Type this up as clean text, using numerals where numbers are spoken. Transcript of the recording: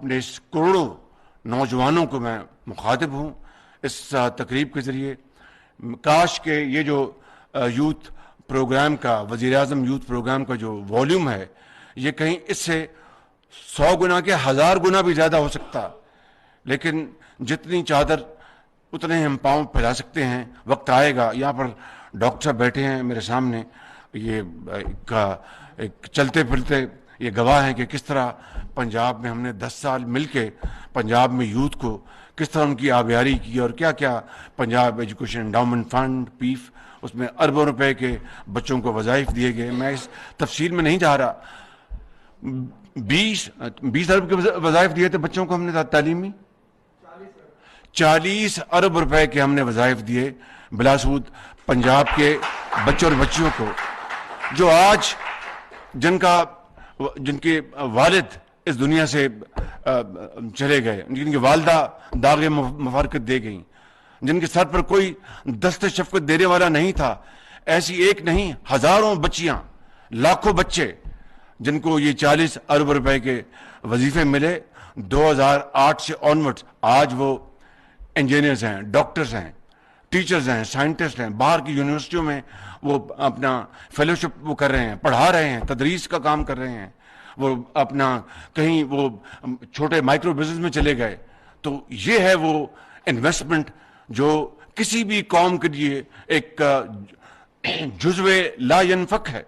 اپنے اس کروڑوں نوجوانوں کو میں مخاطب ہوں اس تقریب کے ذریعے. کاش کہ یہ جو یوتھ پروگرام کا، وزیر اعظم یوتھ پروگرام کا جو والیوم ہے، یہ کہیں اس سے 100 گنا کے 1000 گنا بھی زیادہ ہو سکتا، لیکن جتنی چادر اتنے ہم پاؤں پھیلا سکتے ہیں. وقت آئے گا. یہاں پر ڈاکٹر صاحب بیٹھے ہیں میرے سامنے، یہ ایک چلتے پھرتے یہ گواہ ہیں کہ کس طرح پنجاب میں ہم نے 10 سال مل کے پنجاب میں یوتھ کو کس طرح ان کی آبیاری کی، اور کیا کیا پنجاب ایجوکیشن انڈاؤمنٹ فنڈ پیف، اس میں اربوں روپے کے بچوں کو وظائف دیے گئے. میں اس تفصیل میں نہیں جا رہا. 20 ارب کے وظائف دیے تھے بچوں کو ہم نے تعلیمی. 40 ارب روپے کے ہم نے وظائف دیے بلا سود پنجاب کے بچوں اور بچیوں کو، جو آج جن کے والد اس دنیا سے چلے گئے، جن کی والدہ داغ مفارقت دے گئیں، جن کے سر پر کوئی دست شفقت دینے والا نہیں تھا. ایسی ایک نہیں، ہزاروں بچیاں، لاکھوں بچے جن کو یہ 40 ارب روپے کے وظیفے ملے 2008 سے آنورڈ. آج وہ انجینئرز ہیں، ڈاکٹرز ہیں، ٹیچرز ہیں، سائنٹسٹ ہیں، باہر کی یونیورسٹیوں میں وہ اپنا فیلوشپ وہ کر رہے ہیں، پڑھا رہے ہیں، تدریس کا کام کر رہے ہیں. وہ اپنا کہیں وہ چھوٹے مائکرو بزنس میں چلے گئے. تو یہ ہے وہ انویسٹمنٹ جو کسی بھی قوم کے لیے ایک جزو لا ینفک ہے.